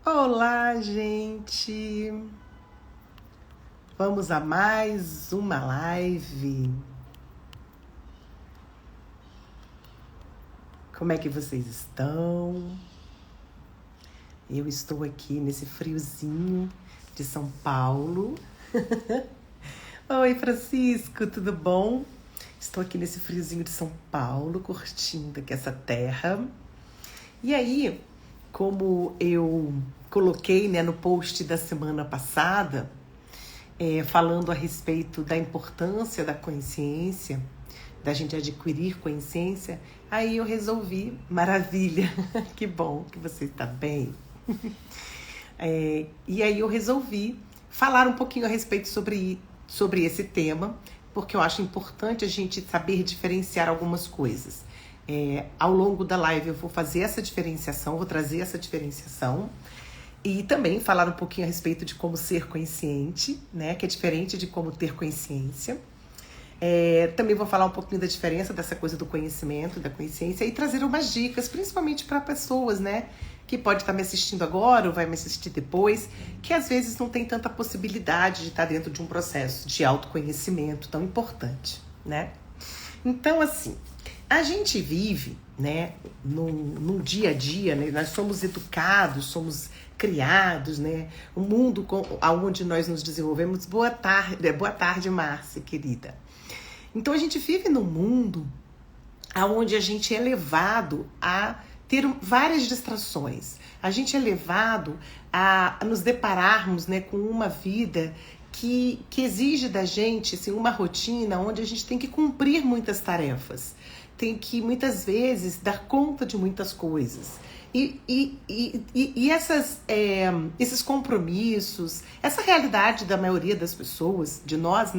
Olá, gente! Vamos a mais uma live. Como é que vocês estão? Eu estou aqui nesse friozinho de São Paulo. Oi, Francisco, tudo bom? Estou aqui nesse friozinho de São Paulo, curtindo aqui essa terra. E aí, como eu coloquei, no post da semana passada, falando a respeito da importância da consciência, da gente adquirir consciência, aí eu resolvi, maravilha, que bom que você está bem. E aí eu resolvi falar um pouquinho a respeito sobre esse tema, porque eu acho importante a gente saber diferenciar algumas coisas. Ao longo da live eu vou fazer essa diferenciação, vou trazer essa diferenciação e também falar um pouquinho a respeito de como ser consciente, que é diferente de como ter consciência. Também vou falar um pouquinho da diferença dessa coisa do conhecimento, da consciência e trazer umas dicas, principalmente para pessoas, que pode estar me assistindo agora ou vai me assistir depois, que às vezes não tem tanta possibilidade de estar dentro de um processo de autoconhecimento tão importante, Então, assim, a gente vive, num dia a dia, nós somos educados, somos criados, um mundo onde nós nos desenvolvemos. Boa tarde, Márcia, querida. Então, a gente vive num mundo onde a gente é levado a ter várias distrações. A gente é levado a nos depararmos, com uma vida que exige da gente, assim, uma rotina onde a gente tem que cumprir muitas tarefas. Tem que, muitas vezes, dar conta de muitas coisas. E esses compromissos, essa realidade da maioria das pessoas, de nós,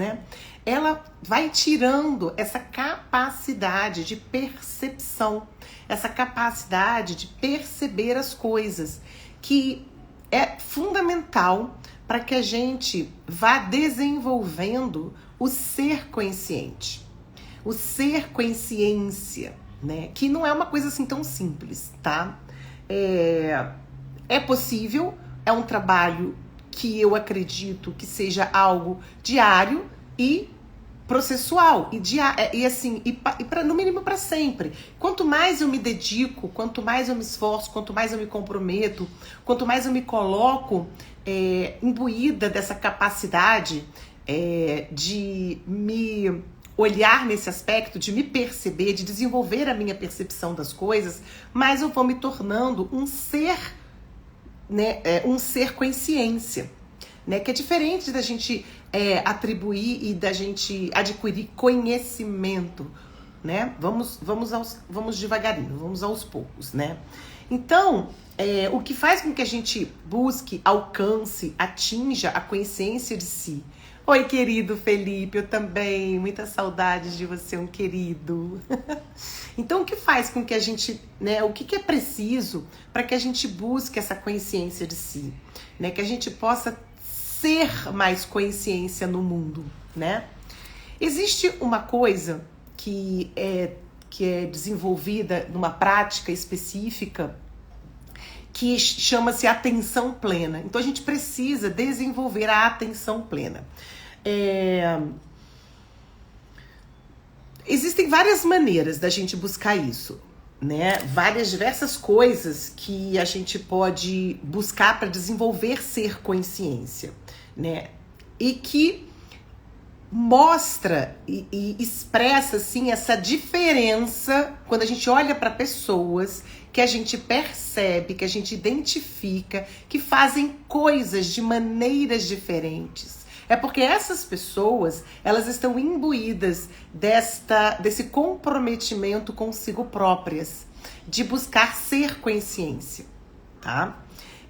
ela vai tirando essa capacidade de percepção, essa capacidade de perceber as coisas, que é fundamental para que a gente vá desenvolvendo o ser consciente. O ser consciência, que não é uma coisa assim tão simples, tá? É possível, é um trabalho que eu acredito que seja algo diário e processual, no mínimo para sempre. Quanto mais eu me dedico, quanto mais eu me esforço, quanto mais eu me comprometo, quanto mais eu me coloco imbuída dessa capacidade de me olhar nesse aspecto, de me perceber, de desenvolver a minha percepção das coisas, mais eu vou me tornando um ser, um ser consciência, que é diferente da gente atribuir e da gente adquirir conhecimento, Vamos devagarinho, vamos aos poucos, Então, o que faz com que a gente busque, alcance, atinja a consciência de si. Oi, querido Felipe, eu também, muitas saudades de você, um querido. Então, o que faz com que a gente, o que é preciso para que a gente busque essa consciência de si, que a gente possa ser mais consciência no mundo, Existe uma coisa que é desenvolvida numa prática específica que chama-se atenção plena. Então, a gente precisa desenvolver a atenção plena. Existem várias maneiras da gente buscar isso, diversas coisas que a gente pode buscar para desenvolver ser consciência, e que mostra e expressa, assim, essa diferença quando a gente olha para pessoas que a gente percebe, que a gente identifica, que fazem coisas de maneiras diferentes. É porque essas pessoas, elas estão imbuídas desse comprometimento consigo próprias, de buscar ser consciência, tá?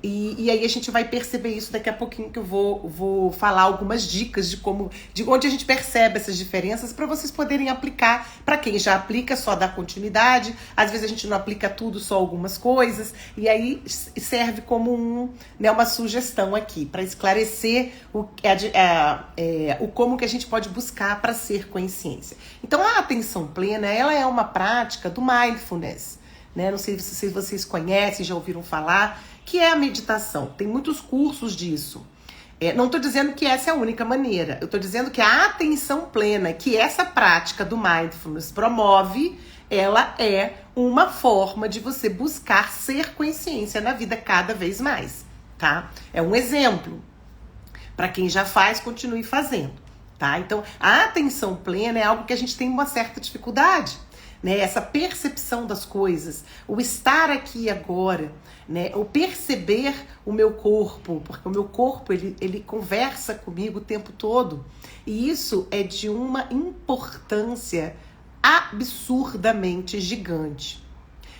E aí a gente vai perceber isso daqui a pouquinho, que eu vou falar algumas dicas de onde a gente percebe essas diferenças, para vocês poderem aplicar. Para quem já aplica, só dá continuidade. Às vezes a gente não aplica tudo, só algumas coisas, e aí serve como uma sugestão aqui, para esclarecer o como que a gente pode buscar para ser consciência. Então, a atenção plena, ela é uma prática do mindfulness, Não sei se vocês conhecem, já ouviram falar, que é a meditação? Tem muitos cursos disso. Não estou dizendo que essa é a única maneira. Eu estou dizendo que a atenção plena, que essa prática do mindfulness promove, ela é uma forma de você buscar ser consciência na vida cada vez mais, tá? É um exemplo. Para quem já faz, continue fazendo, tá? Então, a atenção plena é algo que a gente tem uma certa dificuldade, né? Essa percepção das coisas, o estar aqui e agora, né? O perceber o meu corpo, porque o meu corpo, ele conversa comigo o tempo todo. E isso é de uma importância absurdamente gigante.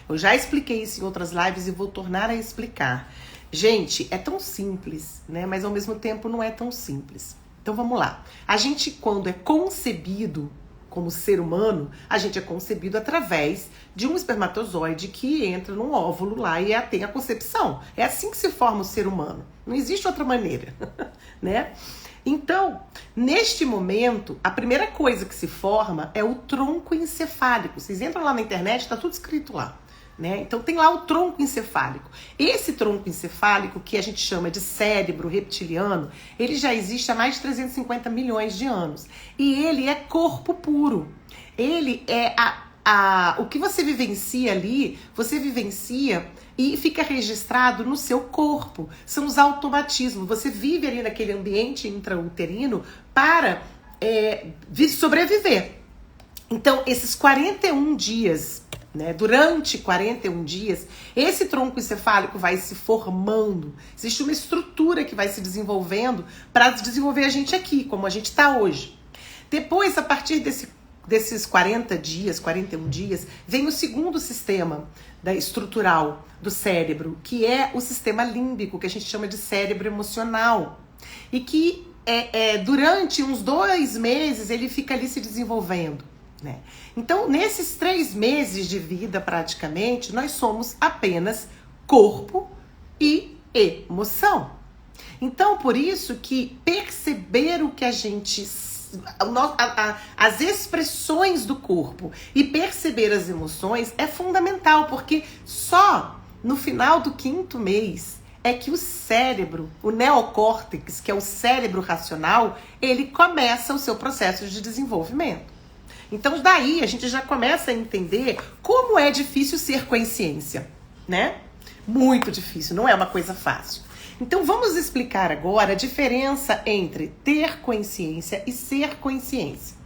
Eu já expliquei isso em outras lives e vou tornar a explicar. Gente, é tão simples, né? Mas ao mesmo tempo não é tão simples. Então vamos lá. A gente, quando é concebido como ser humano, a gente é concebido através de um espermatozoide que entra num óvulo lá e tem a concepção. É assim que se forma o ser humano. Não existe outra maneira, né? Então, neste momento, a primeira coisa que se forma é o tronco encefálico. Vocês entram lá na internet, está tudo escrito lá. Né? Então tem lá o tronco encefálico. Esse tronco encefálico, que a gente chama de cérebro reptiliano, ele já existe há mais de 350 milhões de anos. E ele é corpo puro. Ele é o que você vivencia ali, você vivencia e fica registrado no seu corpo. São os automatismos. Você vive ali naquele ambiente intrauterino para sobreviver. Então, esses 41 dias... né? Durante 41 dias, esse tronco encefálico vai se formando. Existe uma estrutura que vai se desenvolvendo para desenvolver a gente aqui, como a gente está hoje. Depois, a partir desses 40 dias, 41 dias, vem o segundo sistema estrutural do cérebro, que é o sistema límbico, que a gente chama de cérebro emocional. E que durante uns 2 meses ele fica ali se desenvolvendo. Né? Então, nesses 3 meses de vida, praticamente, nós somos apenas corpo e emoção. Então, por isso que perceber o que a gente... as expressões do corpo e perceber as emoções é fundamental, porque só no final do 5º mês é que o cérebro, o neocórtex, que é o cérebro racional, ele começa o seu processo de desenvolvimento. Então, daí a gente já começa a entender como é difícil ser consciência, né? Muito difícil, não é uma coisa fácil. Então, vamos explicar agora a diferença entre ter consciência e ser consciência.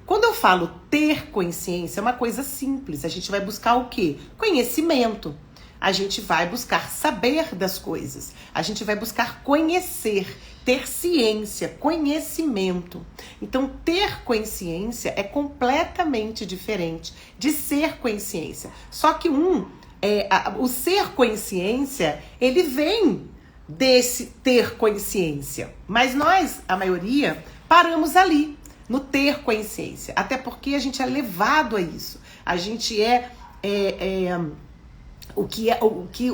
Quando eu falo ter consciência, é uma coisa simples. A gente vai buscar o quê? Conhecimento. A gente vai buscar saber das coisas. A gente vai buscar conhecer, ter ciência, conhecimento. Então, ter consciência é completamente diferente de ser consciência. Só que o ser consciência, ele vem desse ter consciência. Mas nós, a maioria, paramos ali, no ter consciência. Até porque a gente é levado a isso. A gente o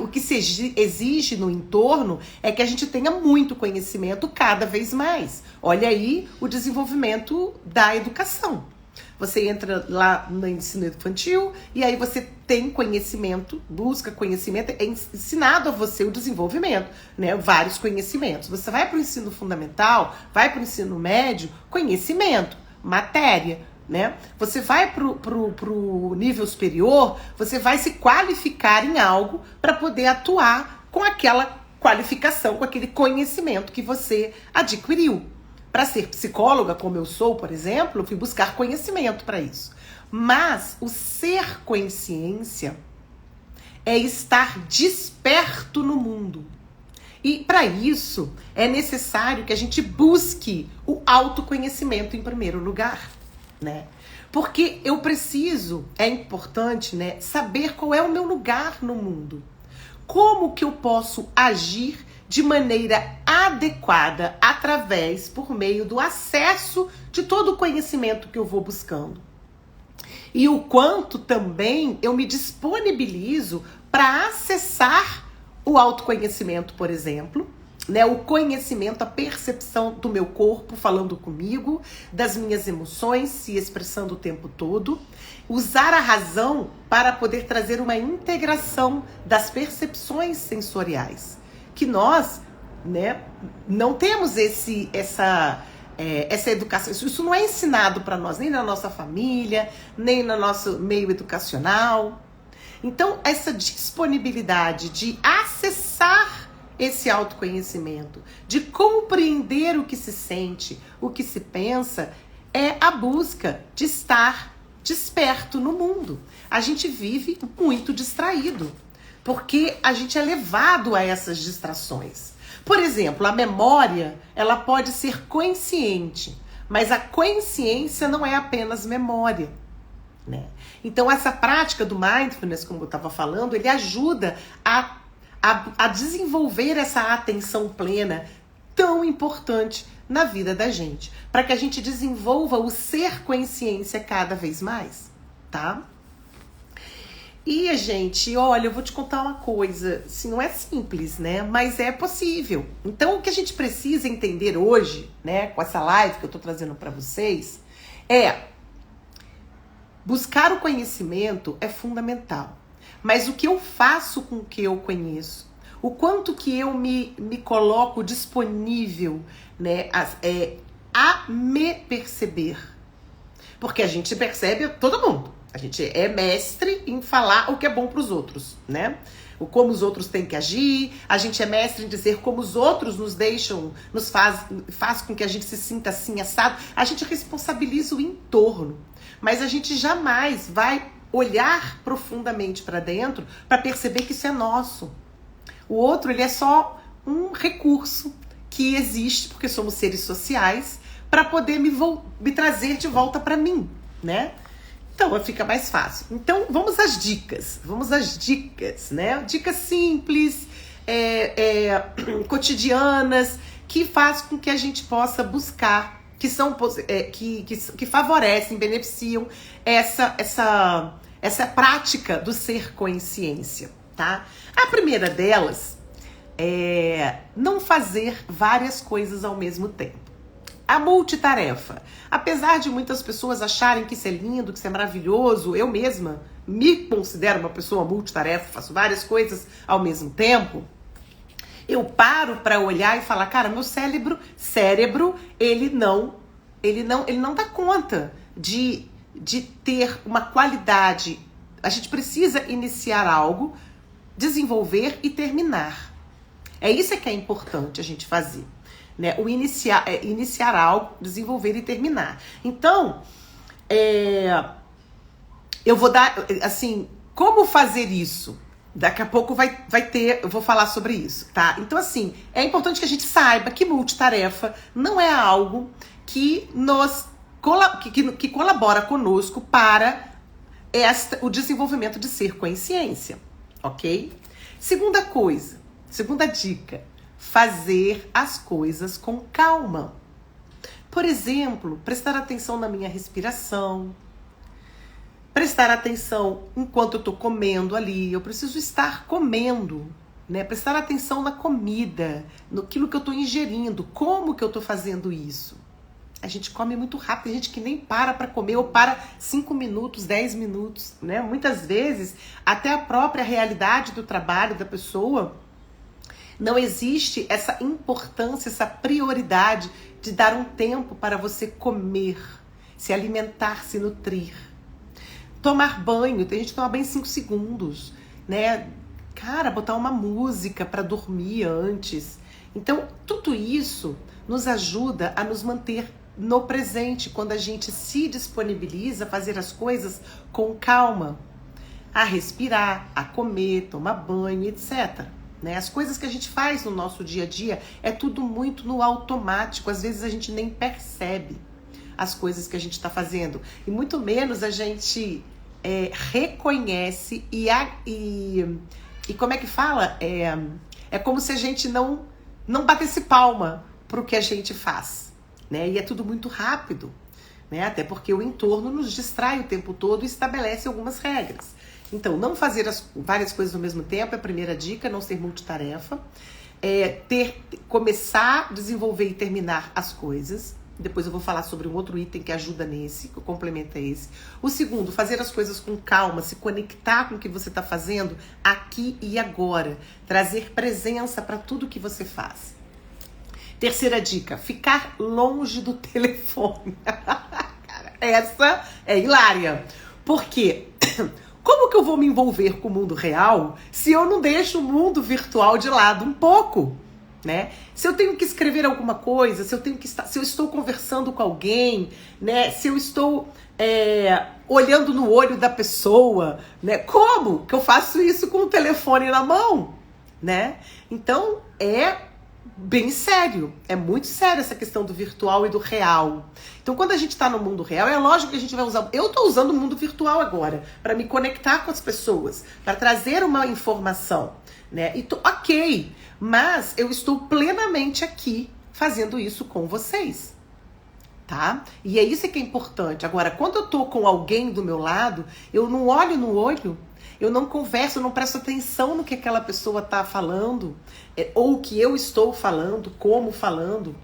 que se exige no entorno é que a gente tenha muito conhecimento cada vez mais. Olha aí o desenvolvimento da educação. Você entra lá no ensino infantil e aí você tem conhecimento, busca conhecimento, é ensinado a você o desenvolvimento, né? Vários conhecimentos. Você vai para o ensino fundamental, vai para o ensino médio, conhecimento, matéria, né? Você vai pro nível superior, você vai se qualificar em algo para poder atuar com aquela qualificação, com aquele conhecimento que você adquiriu. Para ser psicóloga, como eu sou, por exemplo, eu fui buscar conhecimento para isso. Mas o ser consciência é estar desperto no mundo. E para isso é necessário que a gente busque o autoconhecimento em primeiro lugar, né? Porque eu preciso, é importante, né, saber qual é o meu lugar no mundo. Como que eu posso agir de maneira adequada por meio do acesso de todo o conhecimento que eu vou buscando. E o quanto também eu me disponibilizo para acessar o autoconhecimento, por exemplo, né, o conhecimento, a percepção do meu corpo falando comigo, das minhas emoções se expressando o tempo todo, usar a razão para poder trazer uma integração das percepções sensoriais, que nós, né, não temos essa educação, isso não é ensinado para nós, nem na nossa família, nem no nosso meio educacional. Então, essa disponibilidade de acessar esse autoconhecimento, de compreender o que se sente, o que se pensa, é a busca de estar desperto no mundo. A gente vive muito distraído, porque a gente é levado a essas distrações. Por exemplo, a memória, ela pode ser consciente, mas a consciência não é apenas memória, né? Então, essa prática do mindfulness, como eu estava falando, ele ajuda a desenvolver essa atenção plena tão importante na vida da gente, para que a gente desenvolva o ser consciência cada vez mais, tá? E, gente, olha, eu vou te contar uma coisa, assim, não é simples, né? Mas é possível. Então, o que a gente precisa entender hoje, né, com essa live que eu tô trazendo para vocês, é buscar o conhecimento é fundamental. Mas o que eu faço com o que eu conheço? O quanto que eu me coloco disponível, né, a me perceber? Porque a gente percebe todo mundo. A gente é mestre em falar o que é bom para os outros, né? O como os outros têm que agir. A gente é mestre em dizer como os outros nos deixam, faz com que a gente se sinta assim, assado. A gente responsabiliza o entorno. Mas a gente jamais vai olhar profundamente para dentro para perceber que isso é nosso. O outro, ele é só um recurso que existe, porque somos seres sociais, para poder me trazer de volta para mim, né? Então, fica mais fácil. Então, vamos às dicas. Né? Dicas simples, cotidianas, que faz com que a gente possa buscar, que favorecem, beneficiam essa prática do ser consciência, tá? A primeira delas é não fazer várias coisas ao mesmo tempo. A multitarefa. Apesar de muitas pessoas acharem que isso é lindo, que isso é maravilhoso, eu mesma me considero uma pessoa multitarefa, faço várias coisas ao mesmo tempo, eu paro para olhar e falar, cara, meu cérebro, ele não dá conta de ter uma qualidade. A gente precisa iniciar algo, desenvolver e terminar. É isso que é importante a gente fazer. Né? O iniciar algo, desenvolver e terminar. Então, eu vou dar, assim, como fazer isso? Daqui a pouco vai ter, eu vou falar sobre isso, tá? Então, assim, é importante que a gente saiba que multitarefa não é algo que que colabora conosco para o desenvolvimento de ser consciência, ok? Segunda dica, fazer as coisas com calma. Por exemplo, prestar atenção na minha respiração, prestar atenção enquanto eu estou comendo ali, eu preciso estar comendo, né? Prestar atenção na comida, naquilo que eu estou ingerindo, como que eu estou fazendo isso. A gente come muito rápido, tem gente que nem para comer, ou para 5 minutos, 10 minutos, né? Muitas vezes, até a própria realidade do trabalho da pessoa, não existe essa importância, essa prioridade de dar um tempo para você comer, se alimentar, se nutrir. Tomar banho, tem gente que toma banho em 5 segundos, né? Cara, botar uma música para dormir antes. Então, tudo isso nos ajuda a nos manter no presente, quando a gente se disponibiliza a fazer as coisas com calma, a respirar, a comer, tomar banho, etc. Né? As coisas que a gente faz no nosso dia a dia é tudo muito no automático. Às vezes a gente nem percebe as coisas que a gente está fazendo. E muito menos a gente reconhece e como é que fala? É como se a gente não batesse palma para o que a gente faz. Né? E é tudo muito rápido. Né? Até porque o entorno nos distrai o tempo todo e estabelece algumas regras. Então, não fazer várias coisas ao mesmo tempo é a primeira dica, não ser multitarefa. começar, desenvolver e terminar as coisas. Depois eu vou falar sobre um outro item que ajuda nesse, que complementa esse. O segundo, fazer as coisas com calma, se conectar com o que você está fazendo aqui e agora. Trazer presença para tudo que você faz. Terceira dica, ficar longe do telefone. Essa é hilária. Por quê? Como que eu vou me envolver com o mundo real se eu não deixo o mundo virtual de lado um pouco? Né? Se eu tenho que escrever alguma coisa, se eu estou conversando com alguém, né? Se eu estou olhando no olho da pessoa, né? Como que eu faço isso com o telefone na mão? Né? Então é bem sério, é muito sério essa questão do virtual e do real. Então quando a gente está no mundo real, é lógico que a gente vai usar... Eu estou usando o mundo virtual agora para me conectar com as pessoas, para trazer uma informação, né? E ok, mas eu estou plenamente aqui fazendo isso com vocês, tá? E é isso que é importante. Agora, quando eu tô com alguém do meu lado, eu não olho no olho, eu não converso, eu não presto atenção no que aquela pessoa tá falando, ou o que eu estou falando, como falando.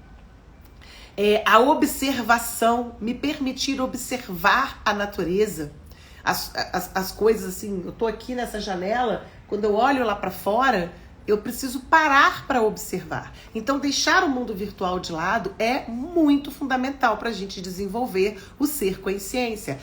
A observação, me permitir observar a natureza, as coisas assim. Eu tô aqui nessa janela, quando eu olho lá para fora, eu preciso parar para observar. Então, deixar o mundo virtual de lado é muito fundamental para a gente desenvolver o ser consciência.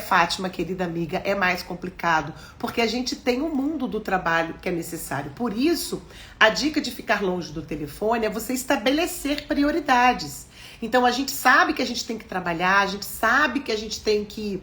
Fátima, querida amiga, é mais complicado, porque a gente tem o mundo do trabalho que é necessário. Por isso, a dica de ficar longe do telefone é você estabelecer prioridades. Então, a gente sabe que a gente tem que trabalhar, a gente sabe que a gente tem que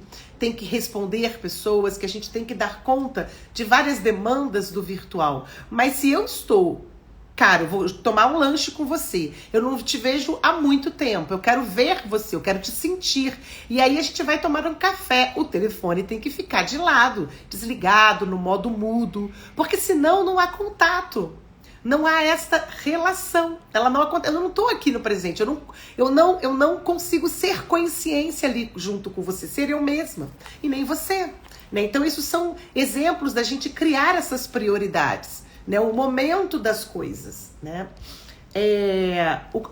responder pessoas, que a gente tem que dar conta de várias demandas do virtual. Mas se eu estou, cara, eu vou tomar um lanche com você, eu não te vejo há muito tempo, eu quero ver você, eu quero te sentir. E aí a gente vai tomar um café, o telefone tem que ficar de lado, desligado, no modo mudo, porque senão não há contato. Não há esta relação. Ela não acontece. Eu não estou aqui no presente. Eu não consigo ser consciência ali junto com você, ser eu mesma e nem você. Né? Então, isso são exemplos da gente criar essas prioridades, né? O momento das coisas. Né?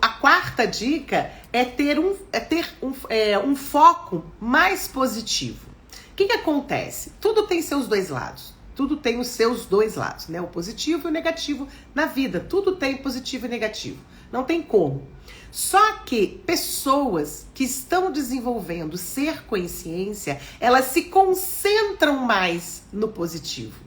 A quarta dica é ter um foco mais positivo. O que acontece? Tudo tem seus dois lados. Tudo tem os seus dois lados, né? O positivo e o negativo na vida. Tudo tem positivo e negativo. Não tem como. Só que pessoas que estão desenvolvendo ser consciência, elas se concentram mais no positivo.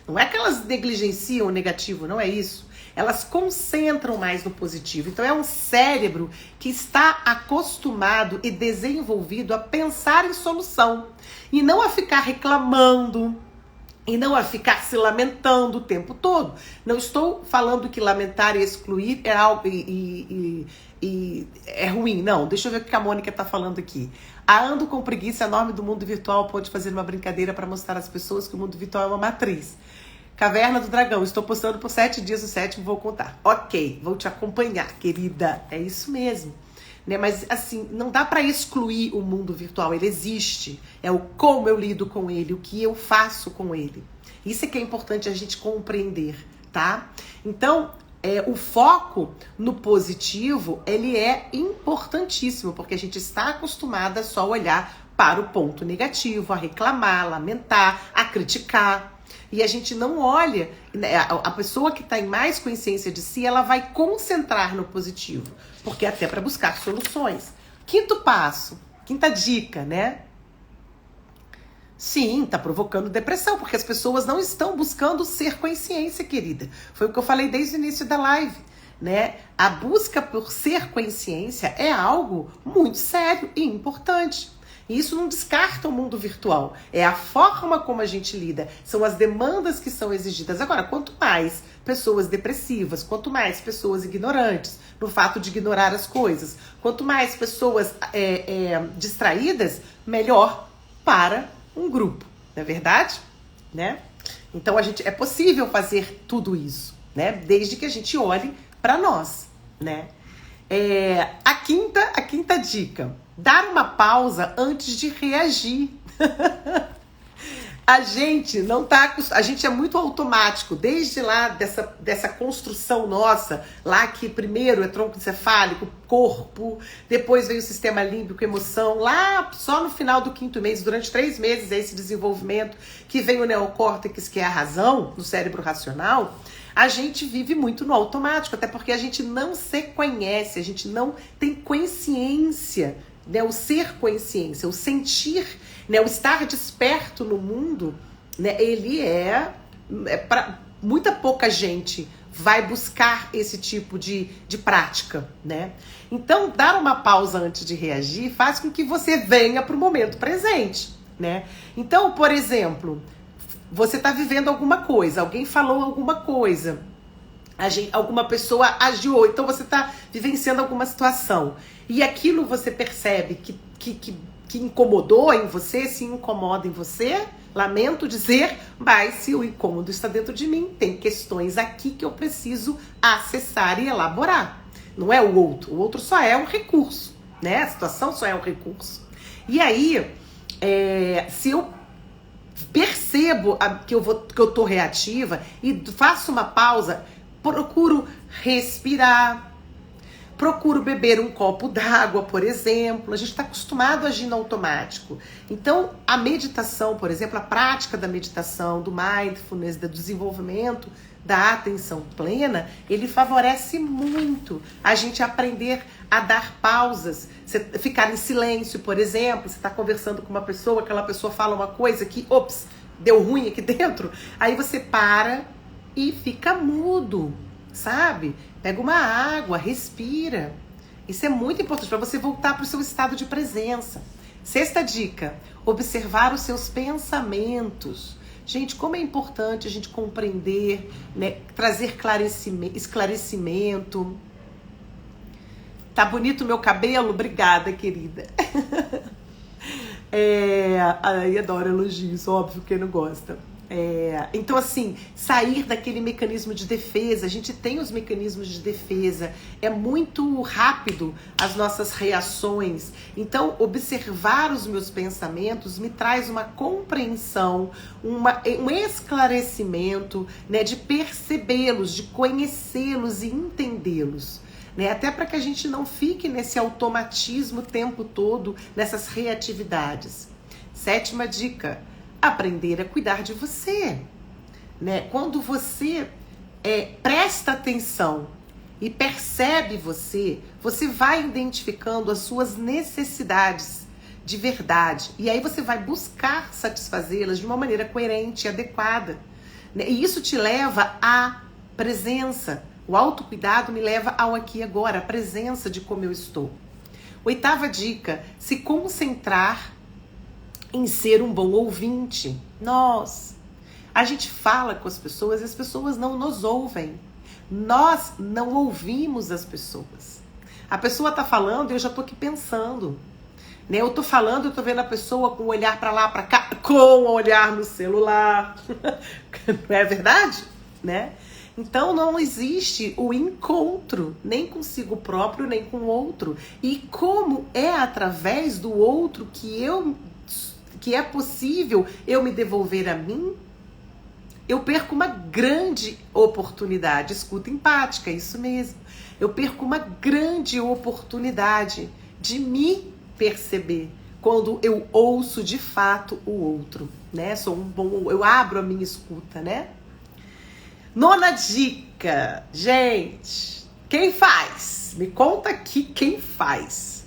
Não é que elas negligenciam o negativo, não é isso. Elas concentram mais no positivo. Então é um cérebro que está acostumado e desenvolvido a pensar em solução. E não a ficar reclamando, e não a ficar se lamentando o tempo todo. Não estou falando que lamentar e excluir é algo e é ruim. Não, deixa eu ver o que a Mônica está falando aqui. Ando com preguiça enorme do mundo virtual, pode fazer uma brincadeira para mostrar às pessoas que o mundo virtual é uma matriz. Caverna do Dragão, estou postando por 7 dias, o 7º vou contar. Ok, vou te acompanhar, querida. É isso mesmo. Né? Mas assim, não dá para excluir o mundo virtual, ele existe. É o como eu lido com ele, o que eu faço com ele. Isso é que é importante a gente compreender, tá? Então, o foco no positivo, ele é importantíssimo, porque a gente está acostumada a só olhar para o ponto negativo, a reclamar, a lamentar, a criticar. E a gente não olha, a pessoa que está em mais consciência de si, ela vai concentrar no positivo, porque até para buscar soluções. Quinto passo, quinta dica, né? Sim, tá provocando depressão, porque as pessoas não estão buscando ser consciência, querida. Foi o que eu falei desde o início da live, né? A busca por ser consciência é algo muito sério e importante. E isso não descarta o mundo virtual. É a forma como a gente lida. São as demandas que são exigidas. Agora, quanto mais pessoas depressivas, quanto mais pessoas ignorantes, no fato de ignorar as coisas, quanto mais pessoas distraídas, melhor para um grupo. Não é verdade? Né? Então, é possível fazer tudo isso, né? Desde que a gente olhe para nós, né? A quinta dica. Dar uma pausa antes de reagir. A gente não tá, a gente é muito automático, desde lá dessa construção nossa, lá que primeiro é tronco encefálico, corpo, depois vem o sistema límbico, emoção, lá só no final do 5º mês, durante 3 meses é esse desenvolvimento, que vem o neocórtex, que é a razão, no cérebro racional. A gente vive muito no automático, até porque a gente não se conhece, a gente não tem consciência, né? O ser consciência, o sentir, né? O estar desperto no mundo, né? Ele para muita pouca gente vai buscar esse tipo de prática, né? Então, dar uma pausa antes de reagir faz com que você venha para o momento presente, né? Então, por exemplo, você está vivendo alguma coisa, alguém falou alguma coisa, alguma pessoa agiu, então você está vivenciando alguma situação e aquilo você percebe que incomodou em você, se incomoda em você, lamento dizer, mas se o incômodo está dentro de mim, tem questões aqui que eu preciso acessar e elaborar. Não é o outro só é um recurso, né? A situação só é um recurso. E aí, se eu percebo que eu tô reativa e faço uma pausa, procuro respirar, procuro beber um copo d'água, por exemplo. A gente está acostumado a agir no automático. Então, a meditação, por exemplo, a prática da meditação, do mindfulness, do desenvolvimento da atenção plena, ele favorece muito a gente aprender a dar pausas, você ficar em silêncio, por exemplo. Você está conversando com uma pessoa, aquela pessoa fala uma coisa que, ops, deu ruim aqui dentro. Aí você para e fica mudo, sabe? Pega uma água, respira. Isso é muito importante para você voltar para o seu estado de presença. 6ª dica, observar os seus pensamentos. Gente, como é importante a gente compreender, né? Trazer esclarecimento. Tá bonito o meu cabelo? Obrigada, querida. Ai, adoro elogios, óbvio, quem não gosta. Então, assim, sair daquele mecanismo de defesa. A gente tem os mecanismos de defesa. É muito rápido as nossas reações. Então, observar os meus pensamentos me traz uma compreensão, um esclarecimento, né, de percebê-los, de conhecê-los e entendê-los. Né? Até para que a gente não fique nesse automatismo o tempo todo, nessas reatividades. 7ª dica, aprender a cuidar de você. Né? Quando você presta atenção e percebe você vai identificando as suas necessidades de verdade. E aí você vai buscar satisfazê-las de uma maneira coerente e adequada. Né? E isso te leva à presença. O autocuidado me leva ao aqui e agora, a presença de como eu estou. 8ª dica, se concentrar em ser um bom ouvinte. A gente fala com as pessoas e as pessoas não nos ouvem. Nós não ouvimos as pessoas. A pessoa tá falando e eu já tô aqui pensando. Né? Eu tô falando, eu tô vendo a pessoa com o olhar pra lá, pra cá, com o olhar no celular. Não é verdade? Né? Então não existe o encontro, nem consigo próprio, nem com o outro. E como é através do outro que é possível eu me devolver a mim, eu perco uma grande oportunidade. Escuta empática, isso mesmo. Eu perco uma grande oportunidade de me perceber quando eu ouço de fato o outro, né? Eu abro a minha escuta, né? 9ª dica, gente, quem faz? Me conta aqui quem faz.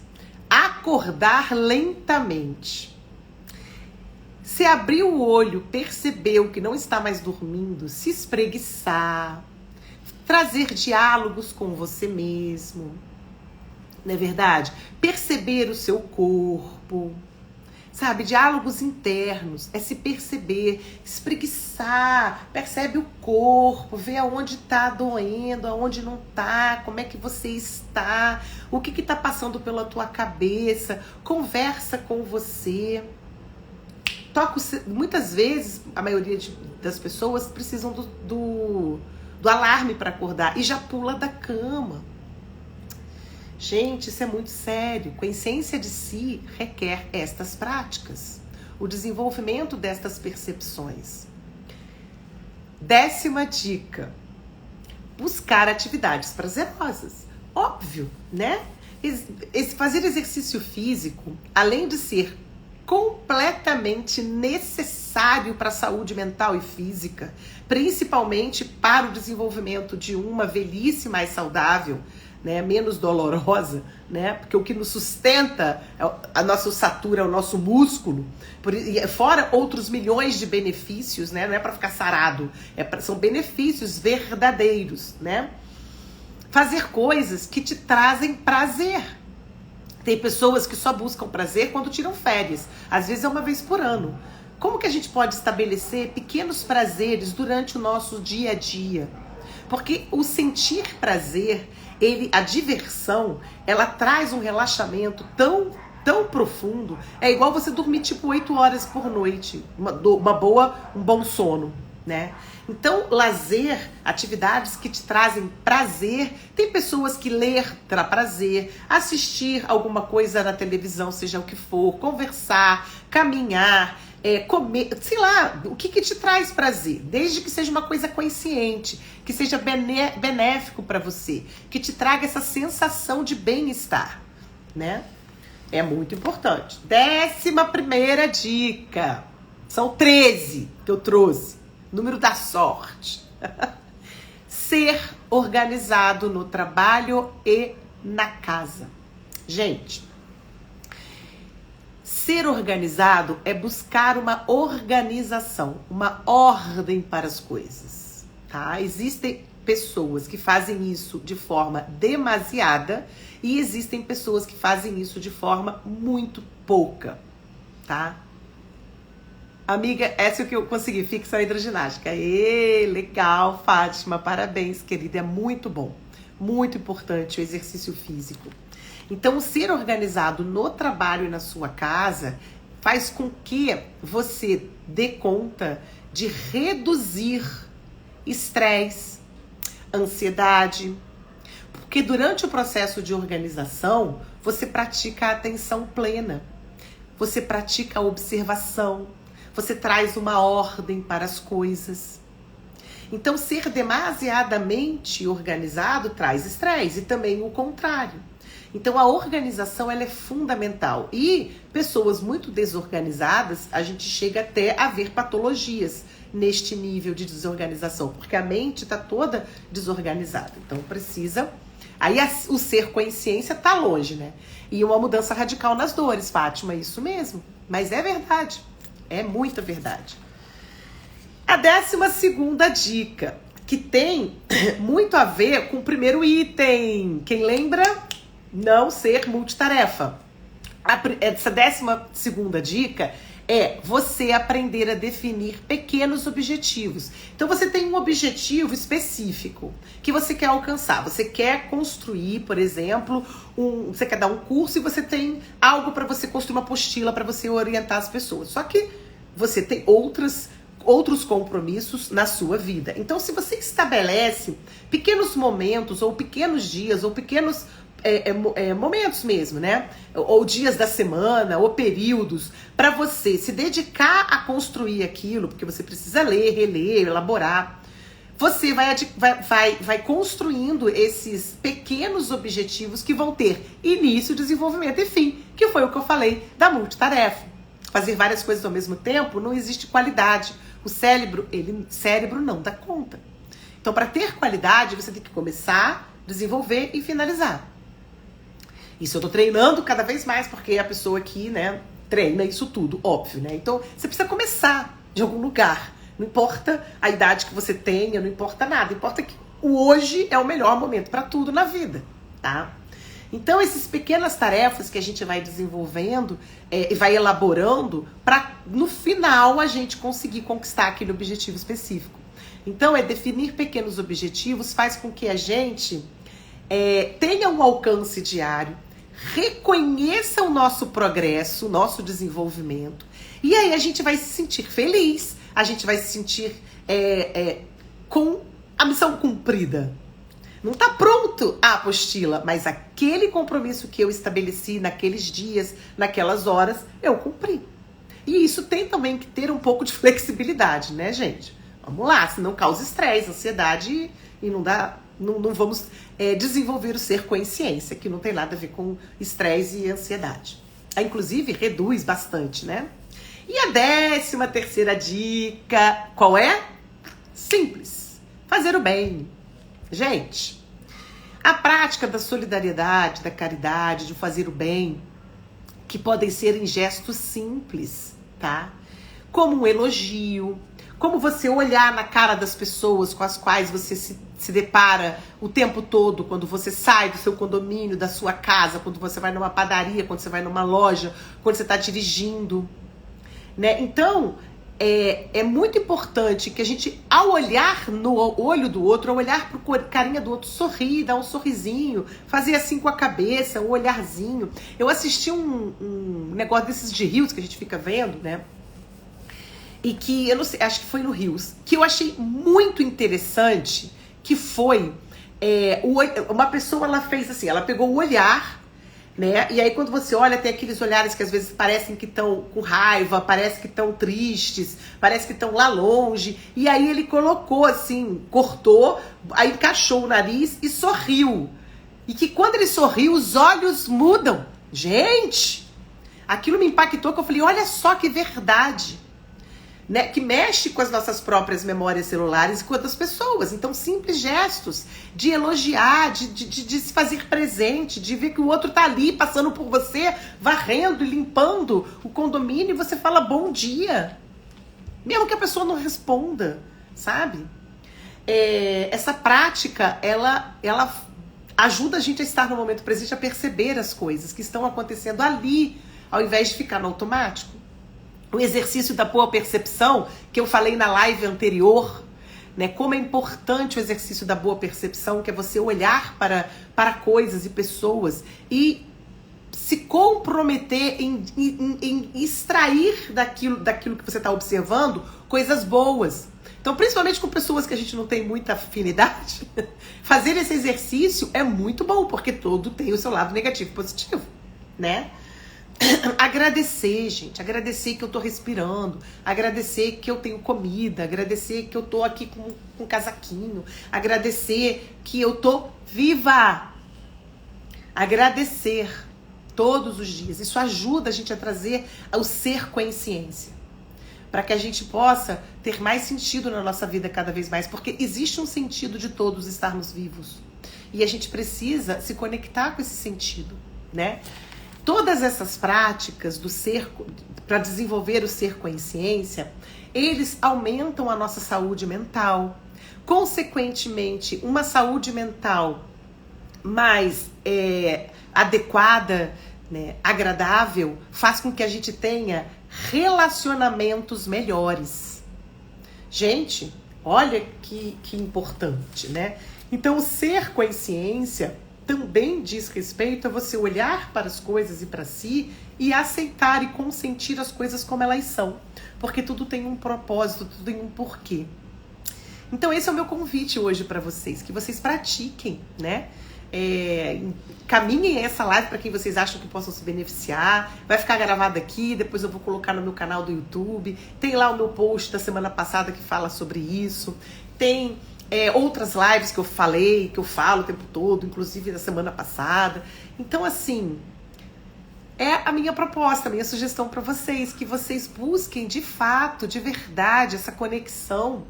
Acordar lentamente. Se abrir o olho, percebeu que não está mais dormindo, se espreguiçar, trazer diálogos com você mesmo, não é verdade? Perceber o seu corpo. Sabe, diálogos internos, é se perceber, espreguiçar, percebe o corpo, vê aonde tá doendo, aonde não tá, como é que você está, o que tá passando pela tua cabeça, conversa com você. Muitas vezes, a maioria das pessoas precisam do alarme para acordar e já pula da cama. Gente, isso é muito sério. Consciência de si requer estas práticas. o desenvolvimento destas percepções. 10ª dica: buscar atividades prazerosas. Óbvio, né? Fazer exercício físico, além de ser completamente necessário para a saúde mental e física, principalmente para o desenvolvimento de uma velhice mais saudável, né, menos dolorosa, né, porque o que nos sustenta a nossa ossatura, é o nosso músculo, fora outros milhões de benefícios, né, não é para ficar sarado, são benefícios verdadeiros, né? Fazer coisas que te trazem prazer. Tem pessoas que só buscam prazer quando tiram férias. Às vezes é uma vez por ano. Como que a gente pode estabelecer pequenos prazeres durante o nosso dia a dia? Porque o sentir prazer, a diversão, ela traz um relaxamento tão profundo. É igual você dormir tipo 8 horas por noite. Um bom sono, né? Então, lazer, atividades que te trazem prazer. Tem pessoas que ler terá prazer, assistir alguma coisa na televisão, seja o que for, conversar, caminhar, comer, sei lá, o que te traz prazer, desde que seja uma coisa consciente, que seja benéfico para você, que te traga essa sensação de bem-estar, né? É muito importante. 11ª dica. São 13 que eu trouxe. Número da sorte. Ser organizado no trabalho e na casa. Gente, ser organizado é buscar uma organização, uma ordem para as coisas, tá? Existem pessoas que fazem isso de forma demasiada e existem pessoas que fazem isso de forma muito pouca, tá? Amiga, essa é o que eu consegui, ficção hidroginástica. Legal, Fátima, parabéns, querida, é muito bom. Muito importante o exercício físico. Então, ser organizado no trabalho e na sua casa faz com que você dê conta de reduzir estresse, ansiedade. Porque durante o processo de organização, você pratica a atenção plena. Você pratica a observação. Você traz uma ordem para as coisas. Então, ser demasiadamente organizado traz estresse e também o contrário. Então, a organização ela é fundamental. E pessoas muito desorganizadas, a gente chega até a ver patologias neste nível de desorganização, porque a mente está toda desorganizada. Então, precisa... Aí o ser consciência está longe, né? E uma mudança radical nas dores, Fátima, isso mesmo. Mas é verdade. É muita verdade. A 12ª dica, que tem muito a ver com o primeiro item. Quem lembra? Não ser multitarefa. Essa 12ª dica é você aprender a definir pequenos objetivos. Então você tem um objetivo específico que você quer alcançar. Você quer construir, por exemplo, você quer dar um curso e você tem algo para você construir, uma apostila para você orientar as pessoas. Só que você tem outros compromissos na sua vida. Então, se você estabelece pequenos momentos, ou pequenos dias, ou pequenos momentos mesmo, né? Ou dias da semana, ou períodos, para você se dedicar a construir aquilo, porque você precisa ler, reler, elaborar. Você vai construindo esses pequenos objetivos que vão ter início, desenvolvimento e fim, que foi o que eu falei da multitarefa. Fazer várias coisas ao mesmo tempo, não existe qualidade. O cérebro não dá conta. Então, para ter qualidade, você tem que começar, desenvolver e finalizar. Isso eu tô treinando cada vez mais, porque é a pessoa que, né, treina isso tudo, óbvio, né? Então, você precisa começar de algum lugar. Não importa a idade que você tenha, não importa nada. Importa que o hoje é o melhor momento para tudo na vida, tá? Então, essas pequenas tarefas que a gente vai desenvolvendo e vai elaborando para, no final, a gente conseguir conquistar aquele objetivo específico. Então, definir pequenos objetivos faz com que a gente tenha um alcance diário, reconheça o nosso progresso, o nosso desenvolvimento, e aí a gente vai se sentir feliz, a gente vai se sentir com a missão cumprida. Não está pronto a apostila, mas aquele compromisso que eu estabeleci naqueles dias, naquelas horas, eu cumpri. E isso tem também que ter um pouco de flexibilidade, né, gente? Vamos lá, senão causa estresse, ansiedade e não vamos desenvolver o ser consciência, que não tem nada a ver com estresse e ansiedade. Inclusive, reduz bastante, né? E a 13ª dica, qual é? Simples. Fazer o bem. Gente, a prática da solidariedade, da caridade, de fazer o bem, que podem ser em gestos simples, tá? Como um elogio, como você olhar na cara das pessoas com as quais você se depara o tempo todo, quando você sai do seu condomínio, da sua casa, quando você vai numa padaria, quando você vai numa loja, quando você está dirigindo, né? Então, é muito importante que a gente, ao olhar no olho do outro, ao olhar pro carinha do outro, sorrir, dar um sorrisinho, fazer assim com a cabeça, um olharzinho. Eu assisti um negócio desses de Reels que a gente fica vendo, né? E que, eu não sei, acho que foi no Reels, que eu achei muito interessante, que foi, uma pessoa, ela fez assim, ela pegou o olhar, né? E aí quando você olha, tem aqueles olhares que às vezes parecem que estão com raiva, parece que estão tristes, parece que estão lá longe. E aí ele colocou assim, cortou, aí encaixou o nariz e sorriu. E que quando ele sorriu, os olhos mudam. Gente, aquilo me impactou, que eu falei, olha só que verdade. Né, que mexe com as nossas próprias memórias celulares e com outras pessoas. Então, simples gestos de elogiar, de se fazer presente, de ver que o outro tá ali passando por você, varrendo e limpando o condomínio, e você fala bom dia. Mesmo que a pessoa não responda, sabe? Essa prática, ela ajuda a gente a estar no momento presente, a perceber as coisas que estão acontecendo ali, ao invés de ficar no automático. O exercício da boa percepção, que eu falei na live anterior, né? Como é importante o exercício da boa percepção, que é você olhar para coisas e pessoas e se comprometer em extrair daquilo que você está observando coisas boas. Então, principalmente com pessoas que a gente não tem muita afinidade, fazer esse exercício é muito bom, porque todo tem o seu lado negativo e positivo, né? Agradecer, gente, agradecer que eu tô respirando, agradecer que eu tenho comida, agradecer que eu tô aqui com um casaquinho, agradecer que eu tô viva, agradecer todos os dias. Isso ajuda a gente a trazer o ser consciência, para que a gente possa ter mais sentido na nossa vida cada vez mais, porque existe um sentido de todos estarmos vivos e a gente precisa se conectar com esse sentido, né? Todas essas práticas do ser, para desenvolver o ser consciência, eles aumentam a nossa saúde mental. Consequentemente, uma saúde mental mais adequada, né, agradável, faz com que a gente tenha relacionamentos melhores. Gente, olha que importante, né? Então, o ser consciência também diz respeito a você olhar para as coisas e para si e aceitar e consentir as coisas como elas são. Porque tudo tem um propósito, tudo tem um porquê. Então esse é o meu convite hoje para vocês, que vocês pratiquem, né? Caminhem essa live para quem vocês acham que possam se beneficiar. Vai ficar gravada aqui, depois eu vou colocar no meu canal do YouTube. Tem lá o meu post da semana passada que fala sobre isso. Tem outras lives que eu falei, que eu falo o tempo todo, inclusive da semana passada. Então, assim, é a minha proposta, a minha sugestão para vocês, que vocês busquem de fato, de verdade, essa conexão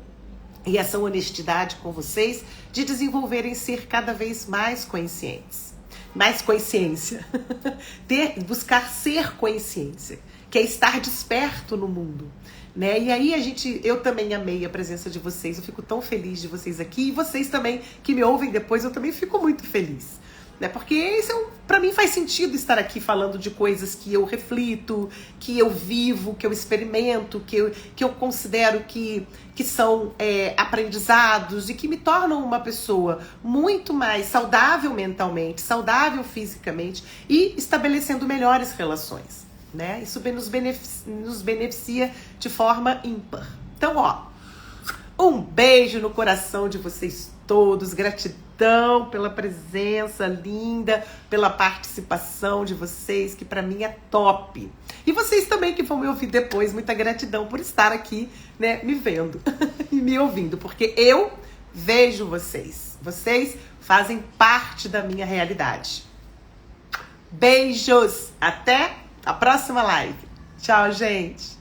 e essa honestidade com vocês, de desenvolverem ser cada vez mais conscientes. Mais consciência. Buscar ser consciência, que é estar desperto no mundo. Né? E aí eu também amei a presença de vocês, eu fico tão feliz de vocês aqui, e vocês também que me ouvem depois, eu também fico muito feliz, né? Porque isso para mim faz sentido estar aqui falando de coisas que eu reflito, que eu vivo, que eu experimento, que eu considero que são aprendizados e que me tornam uma pessoa muito mais saudável mentalmente, saudável fisicamente e estabelecendo melhores relações. Né? Isso nos beneficia de forma ímpar. Então, Um beijo no coração de vocês todos. Gratidão pela presença linda, pela participação de vocês, que pra mim é top. E vocês também que vão me ouvir depois, muita gratidão por estar aqui, né, me vendo e me ouvindo, porque eu vejo vocês. Vocês fazem parte da minha realidade. Beijos! Até a próxima live. Tchau, gente!